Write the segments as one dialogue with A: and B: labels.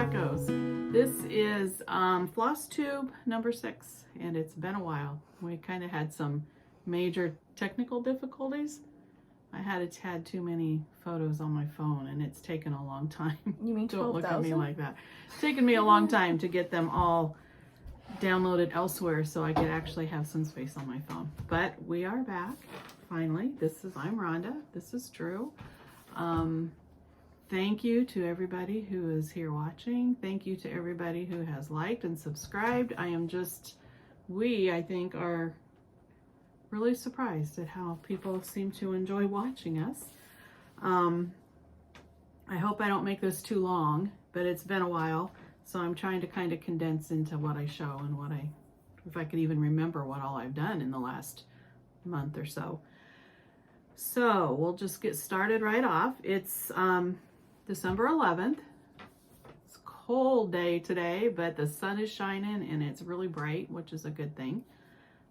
A: that goes. This is Flosstube number 6, and it's been a while. We kind of had some major technical difficulties. I had too many photos on my phone, and it's taken a long time.
B: You mean 12,000?
A: Don't look at me like that. It's taken me a long time to get them all downloaded elsewhere so I could actually have some space on my phone. But we are back, finally. I'm Rhonda. This is Drew. Thank you to everybody who is here watching. Thank you to everybody who has liked and subscribed. I think, are really surprised at how people seem to enjoy watching us. I hope I don't make this too long, but it's been a while, so I'm trying to kind of condense into what I show and if I could even remember what all I've done in the last month or so. So we'll just get started right off. It's December 11th. It's a cold day today, but the sun is shining and it's really bright, which is a good thing.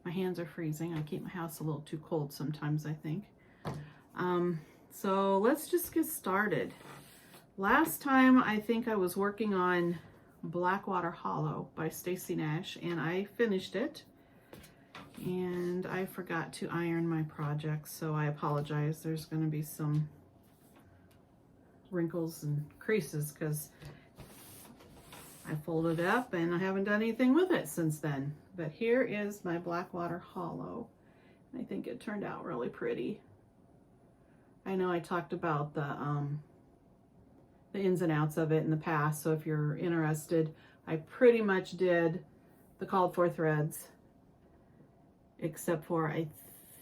A: My hands are freezing. I keep my house a little too cold sometimes, I think. So let's just get started. Last time I think I was working on Blackwater Hollow by Stacy Nash, and I finished it. And I forgot to iron my project, so I apologize. There's going to be some wrinkles and creases because I folded it up and I haven't done anything with it since then. But here is my Blackwater Hollow. I think it turned out really pretty. I know I talked about the ins and outs of it in the past, so if you're interested, I pretty much did the called for threads, except for I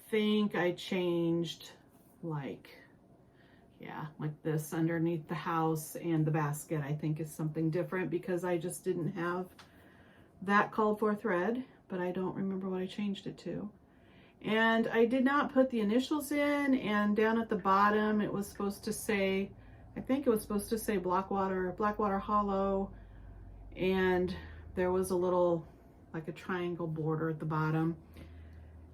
A: think I changed like this underneath the house, and the basket I think is something different because I just didn't have that called for thread, but I don't remember what I changed it to. And I did not put the initials in, and down at the bottom it was supposed to say, I think it was supposed to say Blackwater Hollow, and there was a little, like a triangle border at the bottom.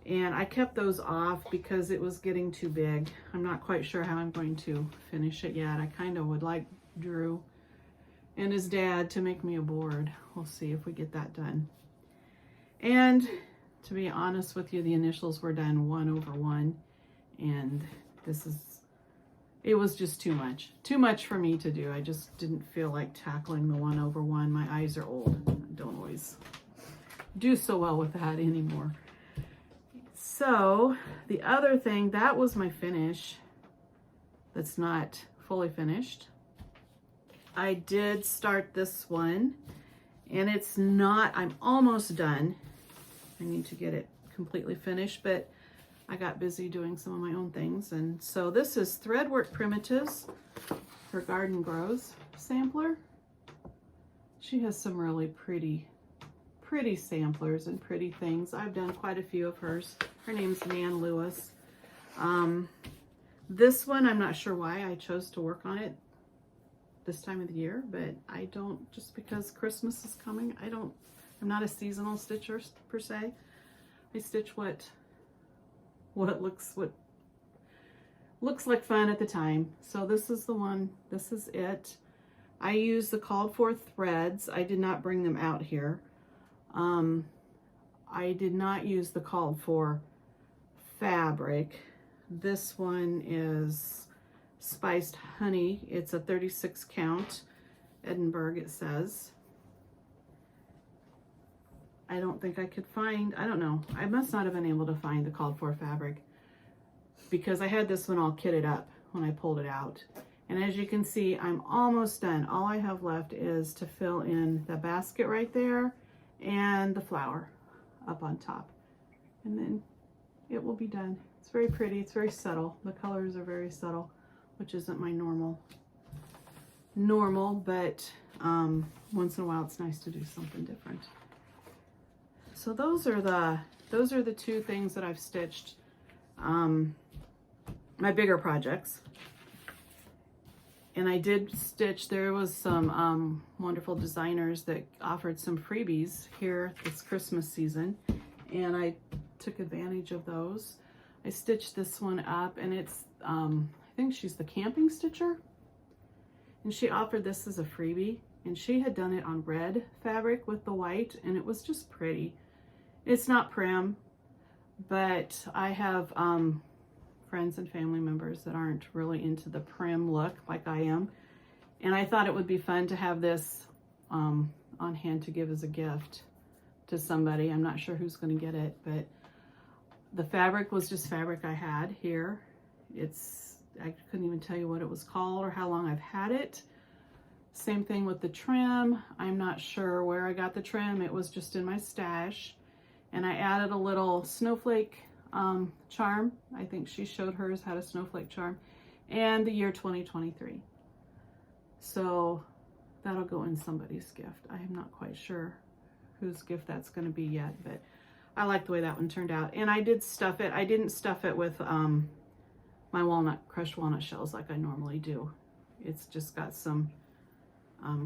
A: And I kept those off because it was getting too big. I'm not quite sure how I'm going to finish it yet. I kind of would like Drew and his dad to make me a board. We'll see if we get that done. And to be honest with you, the initials were done 1/1, and it was just too much for me to do. I just didn't feel like tackling the 1/1. My eyes are old. I don't always do so well with that anymore. So the other thing, that was my finish that's not fully finished. I did start this one, and I'm almost done. I need to get it completely finished, but I got busy doing some of my own things. And so this is Threadwork Primitives for Garden Grows sampler. She has some really pretty samplers and pretty things. I've done quite a few of hers. Her name's Nan Lewis. This one, I'm not sure why I chose to work on it this time of the year, but I don't, just because Christmas is coming, I'm not a seasonal stitcher per se. I stitch what looks like fun at the time. So this is the one, this is it. I use the called for threads. I did not bring them out here. I did not use the called for fabric. This one is Spiced Honey. It's a 36 count, Edinburgh it says. I don't think I could find, I don't know. I must not have been able to find the called for fabric because I had this one all kitted up when I pulled it out. And as you can see, I'm almost done. All I have left is to fill in the basket right there and the flower up on top, and then it will be done. It's very pretty. It's very subtle. The colors are very subtle, which isn't my normal, but once in a while it's nice to do something different. So those are the two things that I've stitched, my bigger projects. And I did stitch, there was some wonderful designers that offered some freebies here this Christmas season, and I took advantage of those. I stitched this one up, and it's, I think she's the Camping Stitcher, and she offered this as a freebie. and she had done it on red fabric with the white, and it was just pretty. It's not prim, but I have friends and family members that aren't really into the prim look like I am, and I thought it would be fun to have this on hand to give as a gift to somebody. I'm not sure who's going to get it, but the fabric was just fabric I had here. I couldn't even tell you what it was called or how long I've had it. Same thing with the trim. I'm not sure where I got the trim. It was just in my stash. And I added a little snowflake charm. I think she showed hers had a snowflake charm. And the year 2023. So that'll go in somebody's gift. I am not quite sure whose gift that's going to be yet, but I like the way that one turned out. And I did stuff it. I didn't stuff it with my crushed walnut shells like I normally do. It's just got some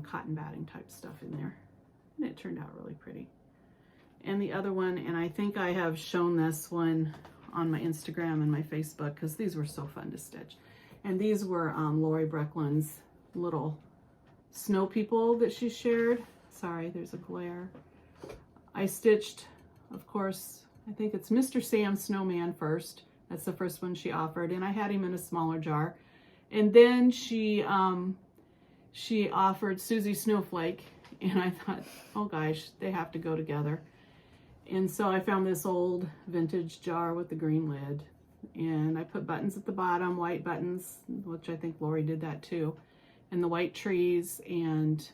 A: cotton batting type stuff in there, and it turned out really pretty. And the other one, and I think I have shown this one on my Instagram and my Facebook because these were so fun to stitch. And these were Lori Brecklin's little snow people that she shared. Sorry, there's a glare. I stitched, of course, I think it's Mr. Sam Snowman first. That's the first one she offered, and I had him in a smaller jar. And then she offered Susie Snowflake, and I thought, oh gosh, they have to go together. And so I found this old vintage jar with the green lid, and I put buttons at the bottom, white buttons, which I think Lori did that too, and the white trees, and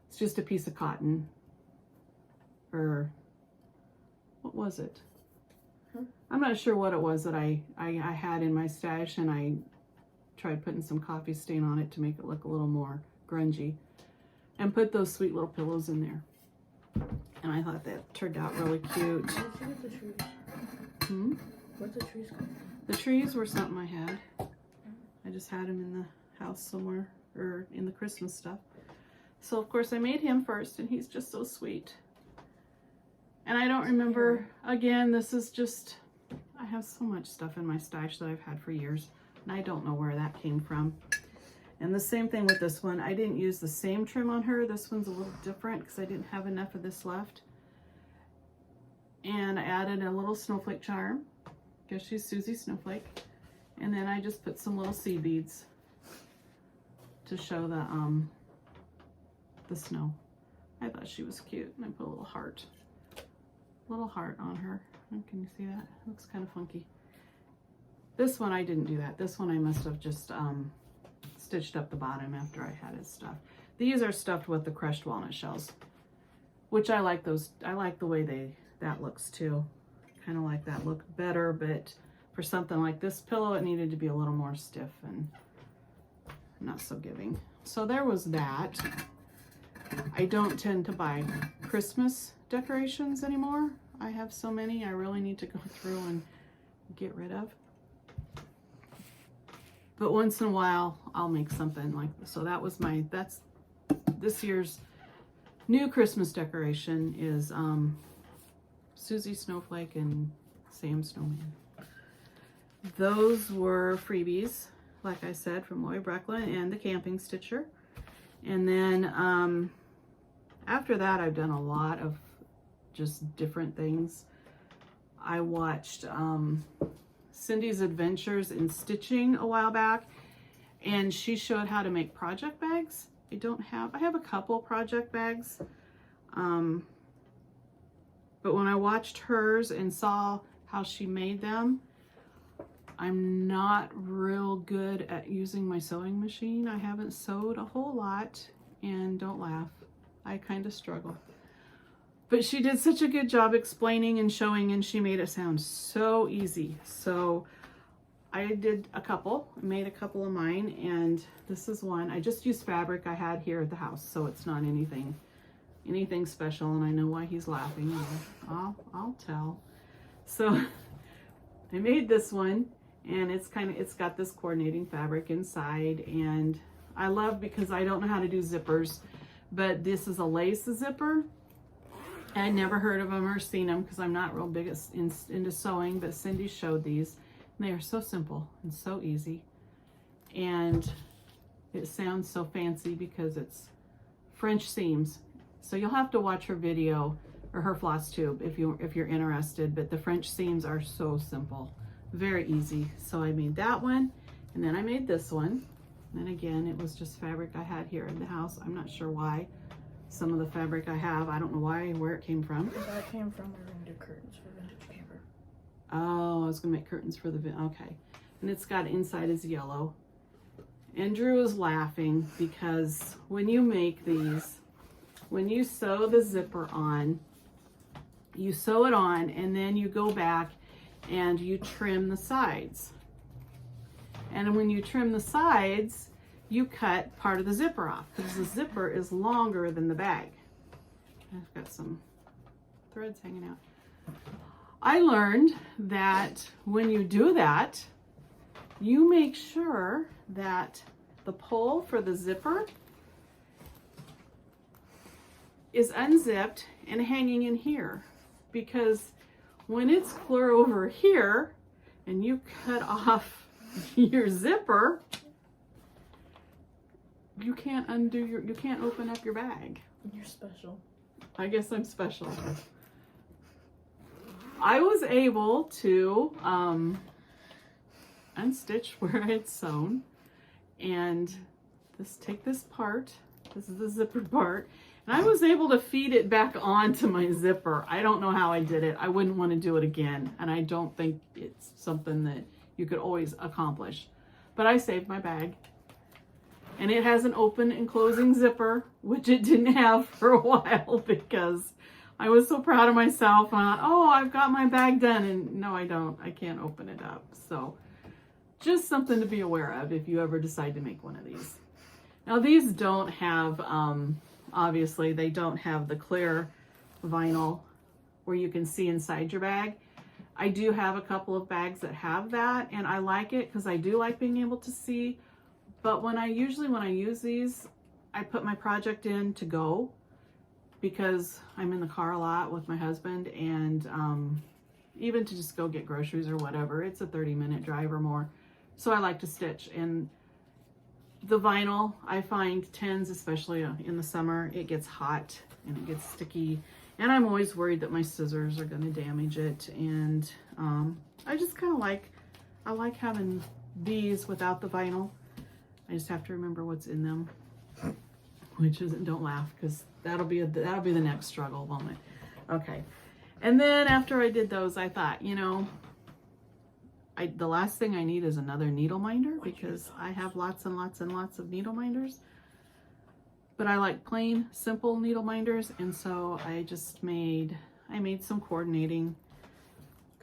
A: it's just a piece of cotton, or what was it? I'm not sure what it was that I had in my stash, and I tried putting some coffee stain on it to make it look a little more grungy, and put those sweet little pillows in there. And I thought that turned out really cute.
B: What's the trees? What's the trees called?
A: The trees were something I had. I just had them in the house somewhere, or in the Christmas stuff. So of course I made him first, and he's just so sweet. And I don't remember, again, this is just, I have so much stuff in my stash that I've had for years, and I don't know where that came from. And the same thing with this one. I didn't use the same trim on her. This one's a little different because I didn't have enough of this left. And I added a little snowflake charm, because she's Susie Snowflake. And then I just put some little seed beads to show the snow. I thought she was cute, and I put a little heart on her. Can you see that? It looks kind of funky. This one I didn't do that. This one I must have just stitched up the bottom after I had it stuffed. These are stuffed with the crushed walnut shells, which I like those. I like the way that looks too. Kind of like that look better, but for something like this pillow, it needed to be a little more stiff and not so giving. So there was that. I don't tend to buy Christmas decorations anymore. I have so many I really need to go through and get rid of. But once in a while I'll make something like this. So that's this year's new Christmas decoration is Susie Snowflake and Sam Snowman. Those were freebies, like I said, from Lori Brecklin and the Camping Stitcher. And then after that, I've done a lot of just different things. I watched Cindy's Adventures in Stitching a while back, and she showed how to make project bags. I have a couple project bags, but when I watched hers and saw how she made them, I'm not real good at using my sewing machine. I haven't sewed a whole lot, and don't laugh, I kind of struggle. But she did such a good job explaining and showing, and she made it sound so easy. So I did a couple, made a couple of mine, and this is one. I just used fabric I had here at the house, so it's not anything special, and I know why he's laughing. I'll tell. So I made this one, and it's got this coordinating fabric inside, and I love, because I don't know how to do zippers, but this is a lace zipper. I never heard of them or seen them because I'm not real big into sewing, but Cindy showed these. And they are so simple and so easy. And it sounds so fancy because it's French seams. So you'll have to watch her video or her floss tube if you're interested, but the French seams are so simple, very easy. So I made that one, and then I made this one. And again, it was just fabric I had here in the house. I'm not sure why. Some of the fabric I have, I don't know where it came from.
B: That came from my reindeer curtains for vintage camper.
A: Oh, I was gonna make curtains for the, okay. And it's got inside is yellow. And Drew is laughing because when you make these, when you sew the zipper on, you sew it on and then you go back and you trim the sides. And when you trim the sides, you cut part of the zipper off because the zipper is longer than the bag. I've got some threads hanging out. I learned that when you do that, you make sure that the pole for the zipper is unzipped and hanging in here, because when it's clear over here and you cut off your zipper, you can't you can't open up your bag.
B: You're special.
A: I guess I'm special. I was able to unstitch where I had sewn, and take this part, this is the zipper part, and I was able to feed it back onto my zipper. I don't know how I did it. I wouldn't want to do it again, and I don't think it's something that you could always accomplish. But I saved my bag. And it has an open and closing zipper, which it didn't have for a while because I was so proud of myself. I thought, oh, I've got my bag done. And no, I don't. I can't open it up. So just something to be aware of if you ever decide to make one of these. Now these don't have, obviously they don't have the clear vinyl where you can see inside your bag. I do have a couple of bags that have that, and I like it because I do like being able to see. But when I use these, I put my project in to go because I'm in the car a lot with my husband, and even to just go get groceries or whatever, it's a 30-minute drive or more. So I like to stitch. And the vinyl, I find tends, especially in the summer, it gets hot and it gets sticky. And I'm always worried that my scissors are going to damage it. And I just kind of I like having these without the vinyl. I just have to remember what's in them, which isn't, don't laugh, because that'll be the next struggle, won't it? Okay. And then after I did those, I thought, you know, the last thing I need is another needle minder, because I have lots and lots and lots of needle minders. But I like plain, simple needle minders, and so I made some coordinating.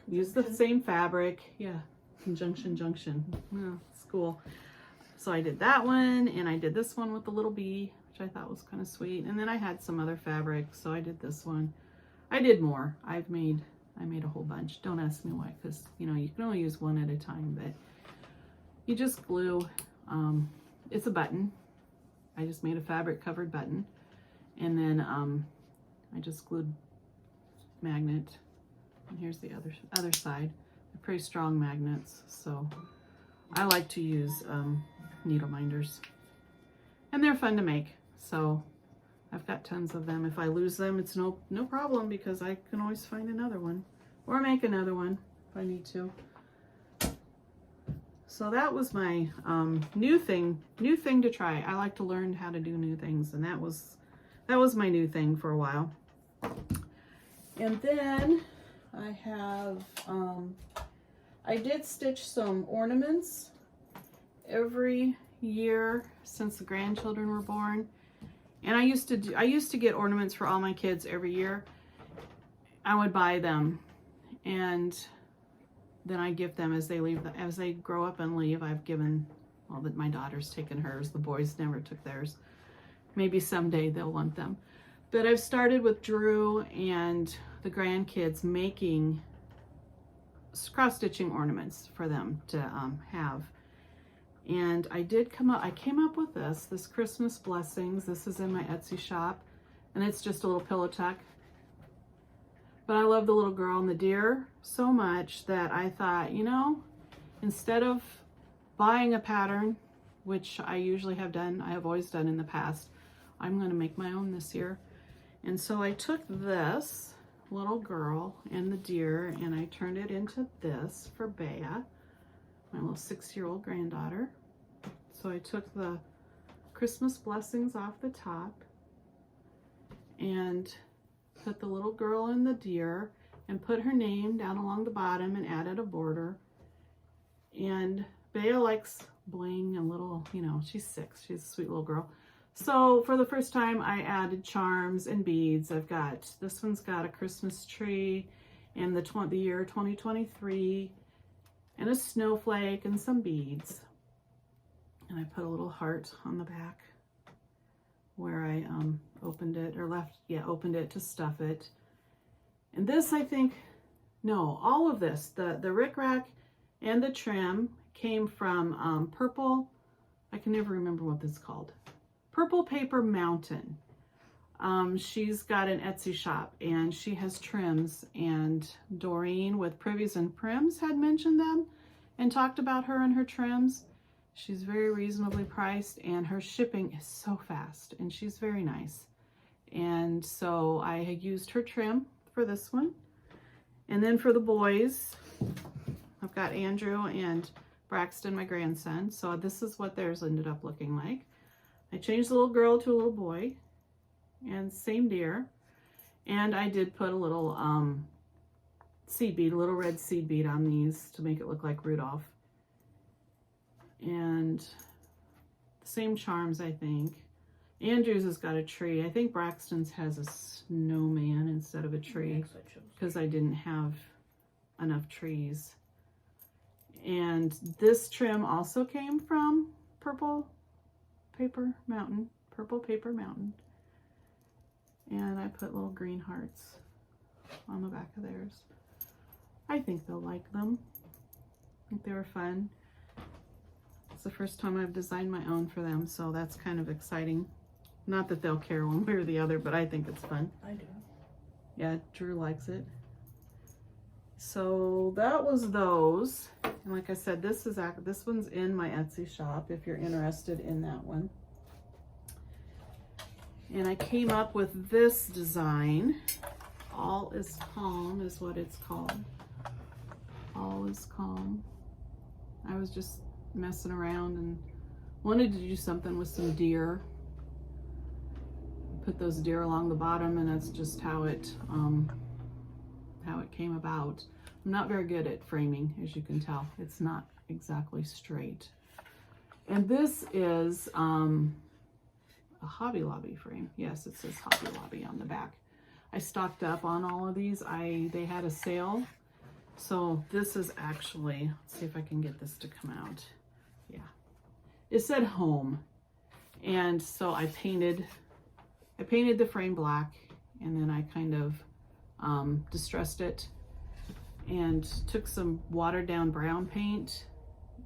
A: Use the same fabric. Yeah, conjunction, junction. Yeah, it's cool. So I did that one, and I did this one with the little bee, which I thought was kind of sweet. And then I had some other fabric, so I did this one. I did more. I made a whole bunch. Don't ask me why, because you know you can only use one at a time. But you just glue. It's a button. I just made a fabric covered button, and then I just glued magnet. And here's the other side. They're pretty strong magnets, so I like to use needle minders, and they're fun to make. So I've got tons of them. If I lose them, it's no problem, because I can always find another one or make another one if I need to. So that was my new thing to try. I like to learn how to do new things, and that was my new thing for a while. And then I have I did stitch some ornaments every year since the grandchildren were born. And I used to get ornaments for all my kids every year. I would buy them, and then I give them as they leave, as they grow up and leave. I've given, well, my daughter's taken hers, the boys never took theirs. Maybe someday they'll want them. But I've started with Drew and the grandkids making cross-stitching ornaments for them to have. And I came up with this Christmas blessings. This is in my Etsy shop, and it's just a little pillow tuck. But I love the little girl and the deer so much that I thought, you know, instead of buying a pattern, which I usually have done, I have always done in the past, I'm going to make my own this year. And so I took this little girl and the deer and I turned it into this for Bea, my little 6-year-old granddaughter. So I took the Christmas blessings off the top and put the little girl and the deer and put her name down along the bottom and added a border. And Bea likes bling and little, you know, she's 6, she's a sweet little girl. So for the first time I added charms and beads. I've got, this one's got a Christmas tree and the year 2023 and a snowflake and some beads. And I put a little heart on the back where I opened it or opened it to stuff it. And this, I think, no, all of this, the rickrack and the trim came from purple, I can never remember what this is called. Purple Paper Mountain. She's got an Etsy shop and she has trims, and Doreen with Privis and Prims had mentioned them and talked about her and her trims. She's very reasonably priced and her shipping is so fast and she's very nice. And so I had used her trim for this one. And then for the boys, I've got Andrew and Braxton, my grandson. So this is what theirs ended up looking like. I changed the little girl to a little boy and same deer. And I did put a little seed bead, a little red seed bead on these to make it look like Rudolph. And the same charms, I think. Andrew's has got a tree. I think Braxton's has a snowman instead of a tree because I didn't have enough trees. And this trim also came from Purple Paper Mountain. And I put little green hearts on the back of theirs. I think they'll like them. I think they were fun. It's the first time I've designed my own for them, so that's kind of exciting. Not that they'll care one way or the other, but I think it's fun.
B: I do.
A: Yeah, Drew likes it. So that was those. And like I said, this one's in my Etsy shop if you're interested in that one. And I came up with this design. All is Calm is what it's called. All is Calm. I was just messing around and wanted to do something with some deer. Put those deer along the bottom, and that's just how it came about. I'm not very good at framing, as you can tell. It's not exactly straight. And this is a Hobby Lobby frame. Yes, it says Hobby Lobby on the back. I stocked up on all of these. They had a sale. So this is actually, let's see if I can get this to come out. Yeah. It said home. And so I painted the frame black, and then I kind of distressed it and took some watered down brown paint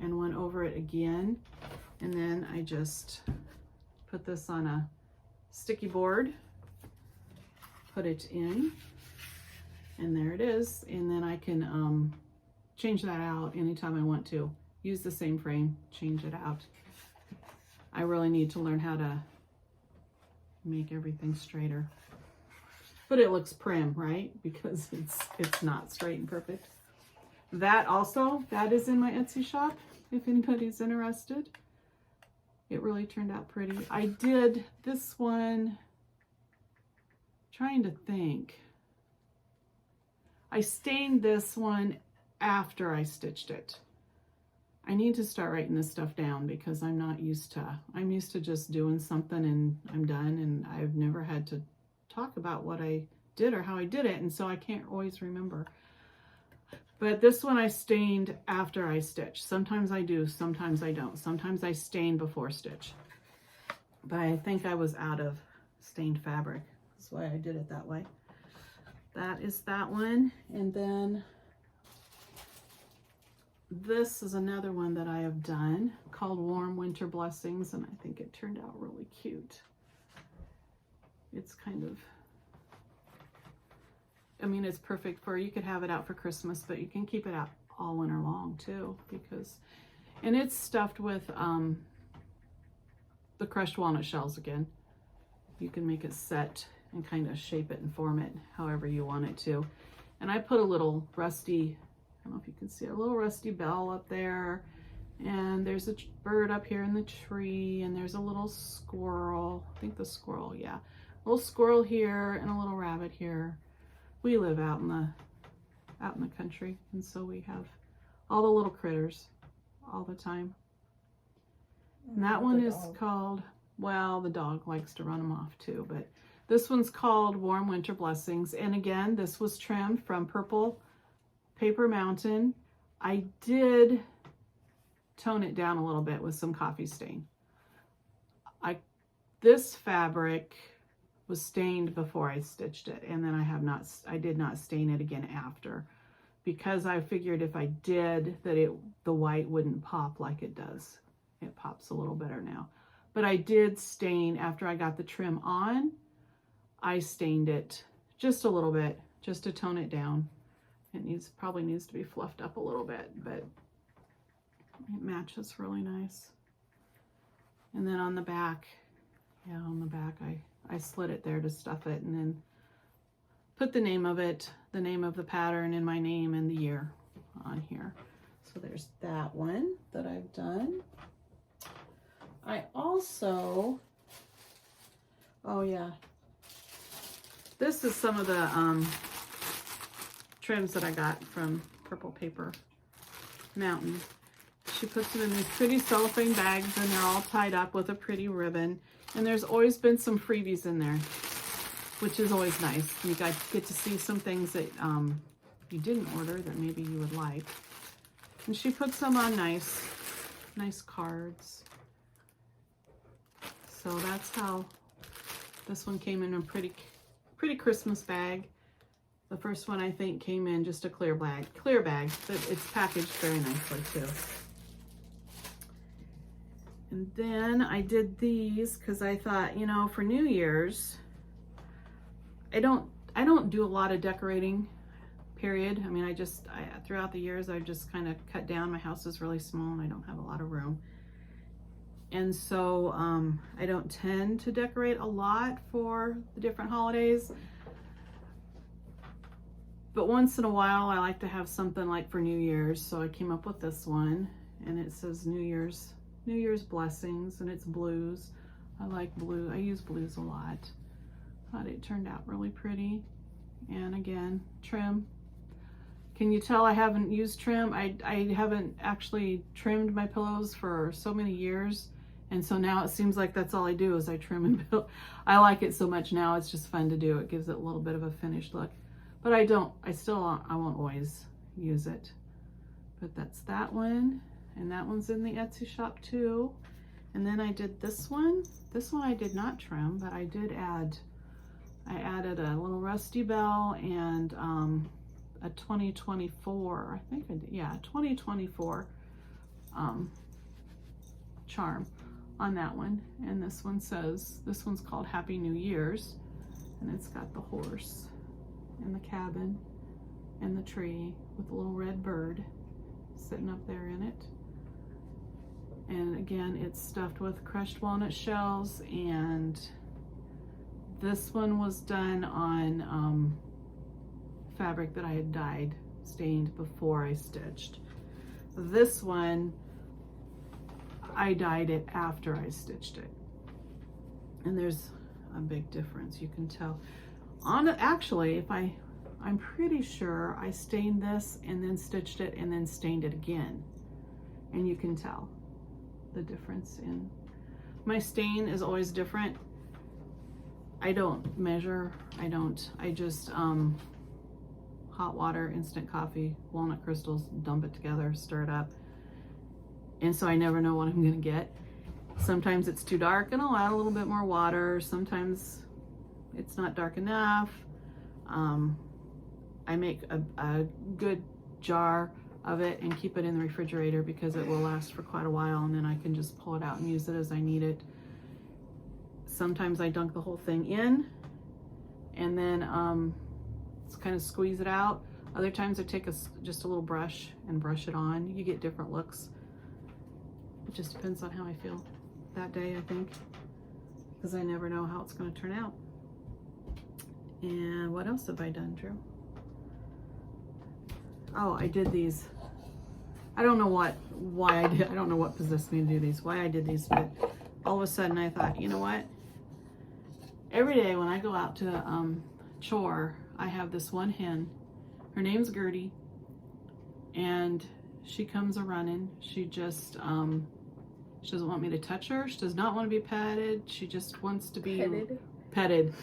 A: and went over it again. And then I just put this on a sticky board, put it in, and there it is. And then I can change that out anytime I want to. Use the same frame, change it out. I really need to learn how to make everything straighter. But it looks prim, right? Because it's not straight and perfect. That is in my Etsy shop, if anybody's interested. It really turned out pretty. I did this one, trying to think. I stained this one after I stitched it. I need to start writing this stuff down because I'm used to just doing something and I'm done, and I've never had to talk about what I did or how I did it, and so I can't always remember. But this one I stained after I stitched. Sometimes I do, sometimes I don't. Sometimes I stain before stitch. But I think I was out of stained fabric. That's why I did it that way. That is that one. And then this is another one that I have done called Warm Winter Blessings, and I think it turned out really cute. It's kind of, I mean, it's perfect for, you could have it out for Christmas, but you can keep it out all winter long too, because, and it's stuffed with the crushed walnut shells again. you can make it set and kind of shape it and form it however you want it to. And I put a little rusty, I don't know if you can see, a little rusty bell up there. And there's a bird up here in the tree, and there's a little squirrel. I think the squirrel, yeah. A little squirrel here and a little rabbit here. We live out in the country, and so we have all the little critters all the time. And that one is called, well, the dog likes to run them off too, but this one's called Warm Winter Blessings. And again, this was trimmed from Purple Paper Mountain. I did tone it down a little bit with some coffee stain. This fabric was stained before I stitched it, and then I did not stain it again after, because I figured if I did that the white wouldn't pop like it does. It pops a little better now. But I did stain after I got the trim on. I stained it just a little bit just to tone it down. It probably needs to be fluffed up a little bit, but it matches really nice. And then on the back, yeah, on the back, I slit it there to stuff it, and then put the name of it, the name of the pattern, and my name and the year on here. So there's that one that I've done. I also, oh yeah, this is some of the trims that I got from Purple Paper Mountain. She puts them in these pretty cellophane bags, and they're all tied up with a pretty ribbon. And there's always been some freebies in there, which is always nice. You guys get to see some things that you didn't order that maybe you would like. And she puts them on nice cards. So that's how this one came in a pretty Christmas bag. The first one I think came in just a clear bag, but it's packaged very nicely too. And then I did these because I thought, you know, for New Year's, I don't do a lot of decorating, period. I mean, throughout the years, I've just kind of cut down. My house is really small and I don't have a lot of room. And so I don't tend to decorate a lot for the different holidays. But once in a while, I like to have something like for New Year's. So I came up with this one, and it says New Year's blessings, and it's blues. I like blue. I use blues a lot. Thought it turned out really pretty. And again, trim. Can you tell I haven't used trim? I haven't actually trimmed my pillows for so many years. And so now it seems like that's all I do is I trim and build. I like it so much now. It's just fun to do. It gives it a little bit of a finished look. But I won't always use it. But that's that one. And that one's in the Etsy shop too. And then I did this one. This one I did not trim, but I added a little rusty bell and a 2024, I think I did, yeah, 2024 charm on that one. And this one's called Happy New Year's. And it's got the horse and the cabin and the tree with a little red bird sitting up there in it. And again, it's stuffed with crushed walnut shells, and this one was done on fabric that I had stained before I stitched. This one, I dyed it after I stitched it. And there's a big difference, you can tell. Actually, I'm pretty sure I stained this and then stitched it and then stained it again. And you can tell the difference in, my stain is always different. I don't measure, I just hot water, instant coffee, walnut crystals, dump it together, stir it up. And so I never know what I'm gonna get. Sometimes it's too dark and I'll add a little bit more water. Sometimes it's not dark enough. I make a good jar of it and keep it in the refrigerator because it will last for quite a while, and then I can just pull it out and use it as I need it. Sometimes I dunk the whole thing in and then kind of squeeze it out. Other times I take just a little brush and brush it on. You get different looks. It just depends on how I feel that day, I think. because I never know how it's going to turn out. And what else have I done, Drew? Oh, I did these. I don't know why I did. I don't know what possessed me to do these, why I did these, but all of a sudden I thought, you know what? Every day when I go out to chore, I have this one hen. Her name's Gertie, and she comes a running. She just she doesn't want me to touch her. She does not want to be petted. She just wants to be petted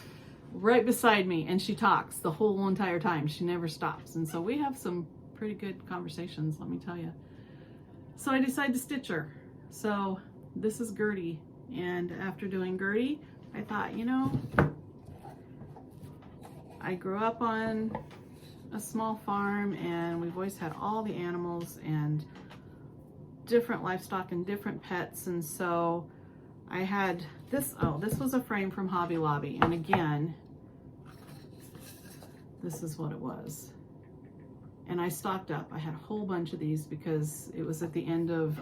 A: right beside me, and she talks the whole entire time. She never stops, and so we have some pretty good conversations, let me tell you. So I decided to stitch her. So this is Gertie, and after doing Gertie, I thought, you know, I grew up on a small farm, and we've always had all the animals and different livestock and different pets, and so I had this. Oh, this was a frame from Hobby Lobby, and again, this is what it was. And I stocked up. I had a whole bunch of these because it was at the end of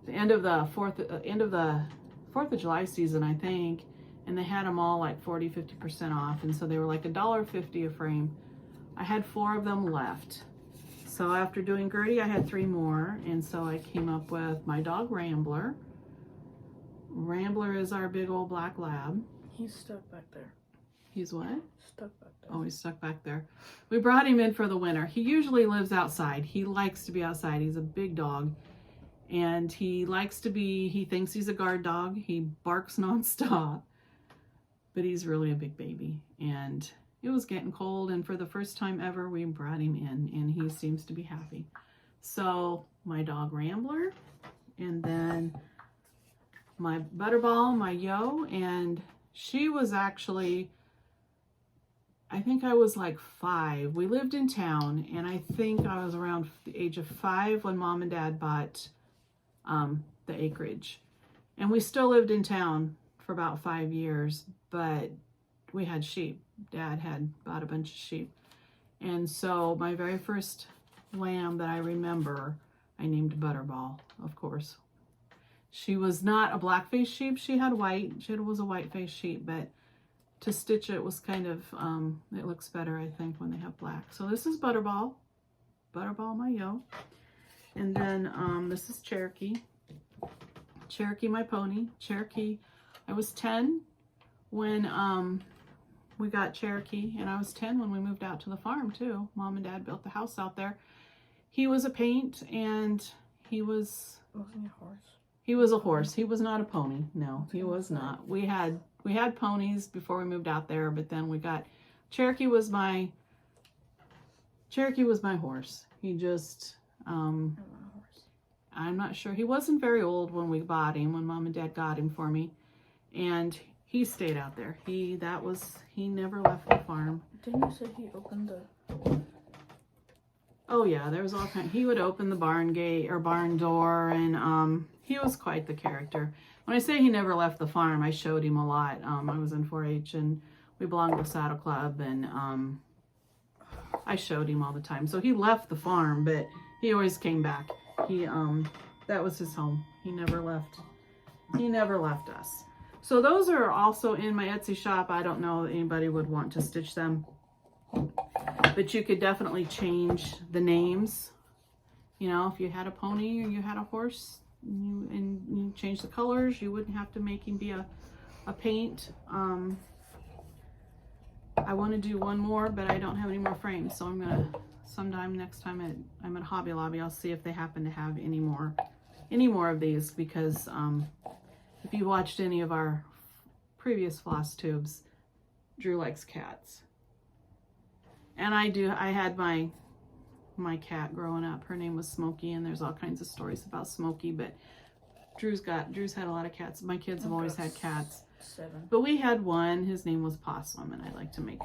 A: the Fourth of July season, I think, and they had them all like 40–50% off, and so they were like $1.50 a frame. I had 4 of them left. So after doing Gertie, I had 3 more, and so I came up with my dog Rambler. Rambler is our big old black lab.
B: He's stuck back there.
A: He's what?
B: Stuck back there.
A: Oh, he's stuck back there. We brought him in for the winter. He usually lives outside. He likes to be outside. He's a big dog, and he likes to be, he thinks he's a guard dog. He barks nonstop, but he's really a big baby, and it was getting cold, and for the first time ever, we brought him in, and he seems to be happy. So my dog Rambler, and then my Butterball, my Yo, and she was actually, I think I was like 5. We lived in town, and I think I was around the age of 5 when Mom and Dad bought the acreage. And we still lived in town for about 5 years, but we had sheep. Dad had bought a bunch of sheep. And so my very first lamb that I remember, I named Butterball, of course. She was not a black-faced sheep. She had white. She was a white-faced sheep, but to stitch it was kind of, it looks better, I think, when they have black. So this is Butterball. Butterball, my Yo. And then this is Cherokee. Cherokee, my pony. Cherokee, I was 10 when we got Cherokee, and I was 10 when we moved out to the farm too. Mom and Dad built the house out there. He was a paint, and he was...
B: Wasn't he a horse?
A: He was a horse. He was not a pony. No, he was not. We had ponies before we moved out there, but then we got... Cherokee was my horse. He just... I'm not sure. He wasn't very old when we bought him, when Mom and Dad got him for me. And he stayed out there. He never left the farm.
B: Didn't you say he opened the...
A: Oh yeah, there was all kind. He would open the barn gate or barn door, and he was quite the character. When I say he never left the farm, I showed him a lot. I was in 4-H, and we belonged to the Saddle Club, and I showed him all the time. So he left the farm, but he always came back. He that was his home. He never left. He never left us. So those are also in my Etsy shop. I don't know that anybody would want to stitch them, but you could definitely change the names. You know, if you had a pony or you had a horse, and you change the colors, you wouldn't have to make him be a paint. I want to do one more, but I don't have any more frames, so I'm gonna sometime next time I'm at Hobby Lobby, I'll see if they happen to have any more of these, because if you watched any of our previous Flosstubes, Drew likes cats. And I had my cat growing up. Her name was Smokey, and there's all kinds of stories about Smokey, but Drew's had a lot of cats. My kids have always had cats.
B: 7.
A: But we had one, his name was Possum, and I'd like to make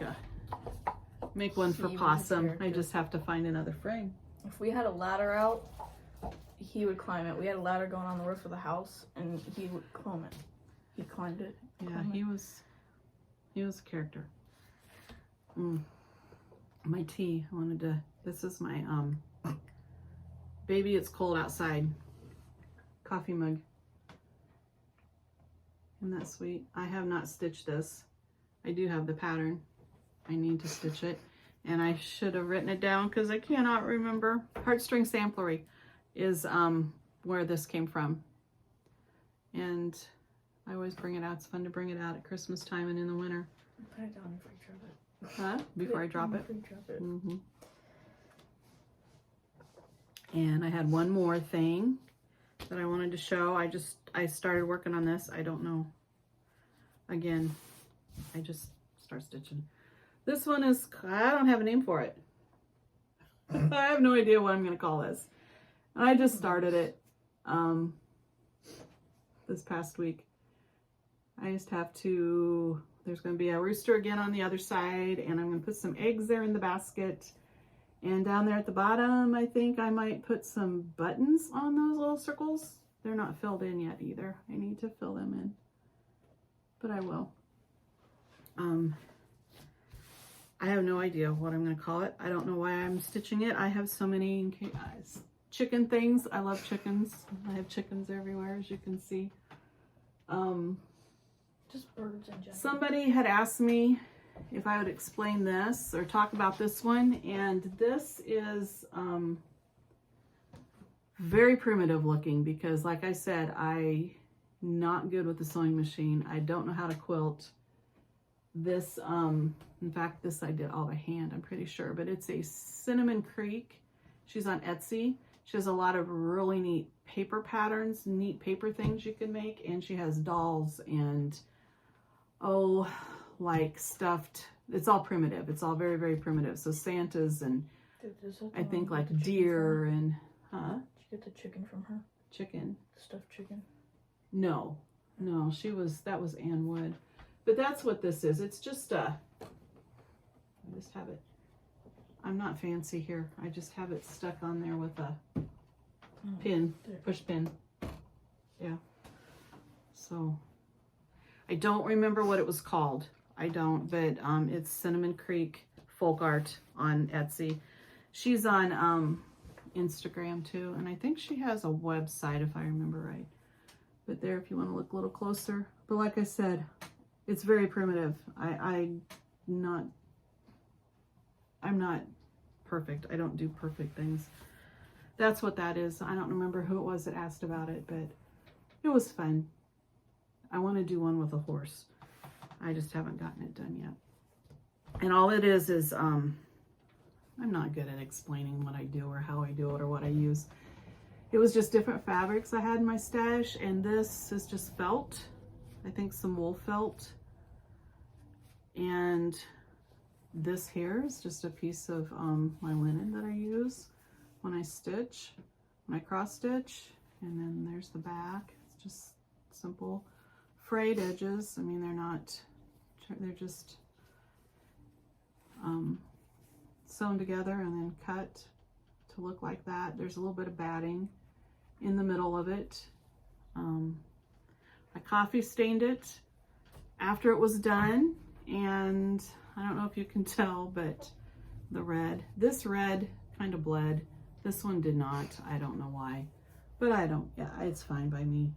A: one for Possum. I just have to find another frame.
B: If we had a ladder out, he would climb it. We had a ladder going on the roof of the house, and he would climb it. He climbed it.
A: Yeah, he was a character. My tea, this is my Baby It's Cold Outside coffee mug. Isn't that sweet? I have not stitched this. I do have the pattern. I need to stitch it. And I should have written it down because I cannot remember. Heartstring Samplery is where this came from. And I always bring it out. It's fun to bring it out at Christmas time and in the winter.
B: Put it down before you drop it.
A: Huh? Before I drop it?
B: Before you drop it.
A: Mm-hmm. And I had one more thing that I wanted to show. I started working on this. I don't know. Again, I just start stitching. This one is, I don't have a name for it. I have no idea what I'm going to call this. And I just started it this past week. I just have to, there's going to be a rooster again on the other side, and I'm going to put some eggs there in the basket. And down there at the bottom, I think I might put some buttons on those little circles. They're not filled in yet either. I need to fill them in, but I will. I have no idea what I'm going to call it. I don't know why I'm stitching it. I have so many chicken things. I love chickens. I have chickens everywhere, as you can see.
B: Just birds in general.
A: Somebody had asked me if I would explain this or talk about this one, and this is very primitive looking because, like I said, I'm not good with the sewing machine. I don't know how to quilt. This, in fact, this I did all by hand, I'm pretty sure, but it's a Cinnamon Creek. She's on Etsy. She has a lot of really neat paper patterns, neat paper things you can make, and she has dolls and, oh, like stuffed, it's all primitive. It's all very, very primitive. So Santas and I think like deer and, huh?
B: Did you get the chicken from her?
A: Chicken.
B: Stuffed chicken?
A: No, that was Ann Wood. But that's what this is. It's just I just have it. I'm not fancy here. I just have it stuck on there with a pin, push pin. Yeah. So I don't remember what it was called. I don't, but it's Cinnamon Creek Folk Art on Etsy. She's on Instagram too, and I think she has a website if I remember right. But there, if you want to look a little closer. But like I said, it's very primitive. I'm not perfect. I don't do perfect things. That's what that is. I don't remember who it was that asked about it, but it was fun. I want to do one with a horse. I just haven't gotten it done yet. And all it is I'm not good at explaining what I do or how I do it or what I use. It was just different fabrics I had in my stash, and this is just felt. I think some wool felt. And this here is just a piece of my linen that I use when I stitch, when I cross stitch. And then there's the back. It's just simple frayed edges. I mean, they're just sewn together and then cut to look like that. There's a little bit of batting in the middle of it. I coffee stained it after it was done, and I don't know if you can tell, but this red kind of bled. This one did not. I don't know why, but yeah, it's fine by me.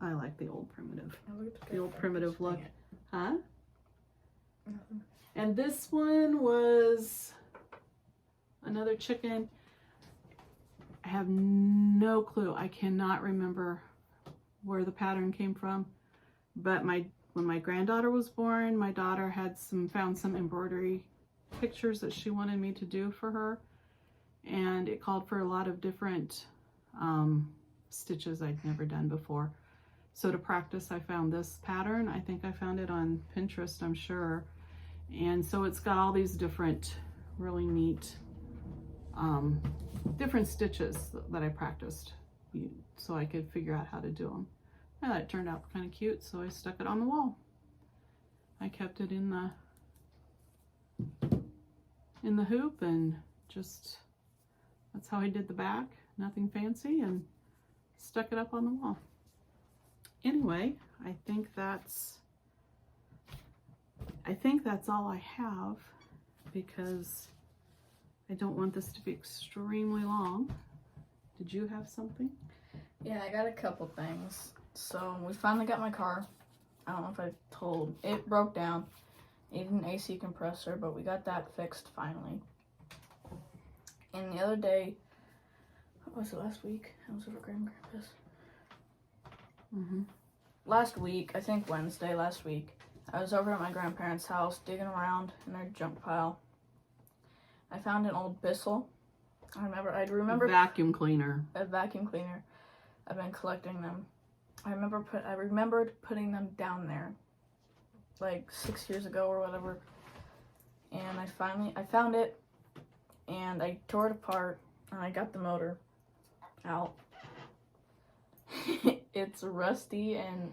A: I like the old primitive, look. Huh?
B: Nothing.
A: And this one was another chicken. I have no clue. I cannot remember where the pattern came from, but when my granddaughter was born, my daughter had found some embroidery pictures that she wanted me to do for her, and it called for a lot of different stitches I'd never done before. So to practice, I found this pattern. I think I found it on Pinterest, I'm sure. And so it's got all these different really neat different stitches that I practiced so I could figure out how to do them. I thought it turned out kind of cute, so I stuck it on the wall. I kept it in the hoop, and just that's how I did the back. Nothing fancy, and stuck it up on the wall. Anyway, I think that's all I have, because I don't want this to be extremely long. Did you have something?
B: Yeah, I got a couple things. So we finally got my car. I don't know if I told. It broke down. Needed an AC compressor, but we got that fixed finally. And the other day, what was it, last week? I was over Grandpa's. Last week, I think Wednesday last week, I was over at my grandparents' house digging around in their junk pile. I found an old Bissell. I remember
A: vacuum cleaner.
B: A vacuum cleaner. I've been collecting them. I remembered putting them down there like 6 years ago or whatever. And I found it and I tore it apart and I got the motor out. It's rusty and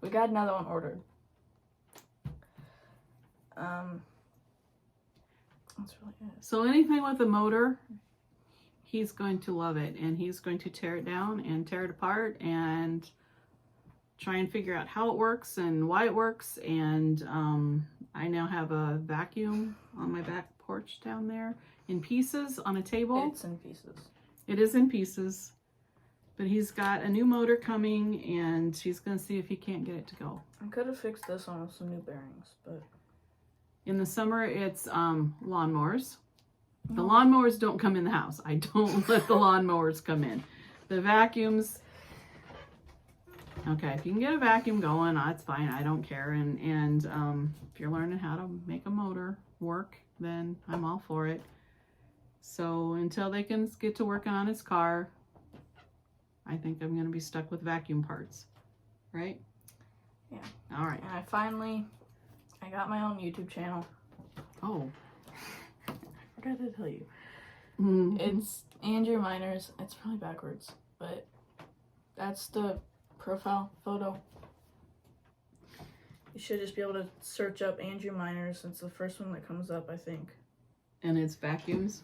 B: we got another one ordered. That's really it.
A: So anything with a motor, he's going to love it, and he's going to tear it down and tear it apart and try and figure out how it works and why it works. And I now have a vacuum on my back porch down there in pieces on a table.
B: It's in pieces.
A: It is in pieces, but he's got a new motor coming and he's going to see if he can't get it to go.
B: I could have fixed this one with some new bearings, but
A: in the summer it's lawnmowers. The lawnmowers don't come in the house. I don't let the lawnmowers come in. The vacuums, okay, if you can get a vacuum going, that's fine. I don't care. And if you're learning how to make a motor work, then I'm all for it. So until they can get to working on his car, I think I'm going to be stuck with vacuum parts. Right?
B: Yeah.
A: All right.
B: And I got my own YouTube channel.
A: Oh.
B: I forgot to tell you.
A: Mm-hmm.
B: It's Andrew Miners. It's probably backwards, but that's the profile photo. You should just be able to search up Andrew Miners. It's the first one that comes up, I think.
A: And it's vacuums?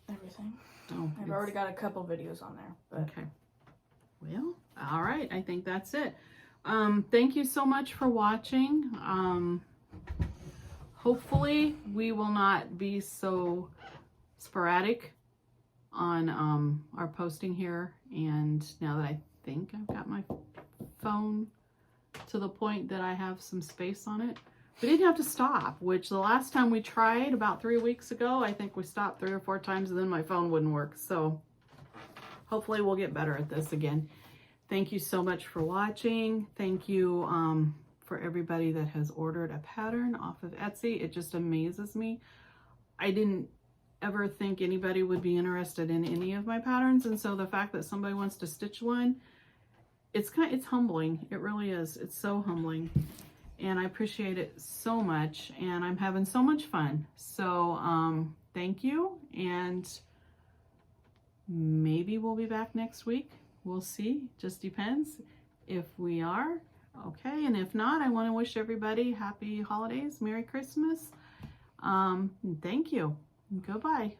B: Everything.
A: Oh,
B: I've already got a couple videos on there. But.
A: Okay. Well, all right. I think that's it. Thank you so much for watching. Hopefully we will not be so sporadic on our posting here. And now that I think I've got my phone to the point that I have some space on it, we didn't have to stop, which the last time we tried about 3 weeks ago, I think we stopped 3 or 4 times and then my phone wouldn't work. So hopefully we'll get better at this again. Thank you so much for watching. Thank you for everybody that has ordered a pattern off of Etsy. It just amazes me. I didn't ever think anybody would be interested in any of my patterns, and so the fact that somebody wants to stitch one, it's humbling. It really is. It's so humbling, and I appreciate it so much, and I'm having so much fun. So thank you, and maybe we'll be back next week. We'll see. Just depends if we are. Okay, and if not, I want to wish everybody happy holidays, Merry Christmas. Thank you. Goodbye.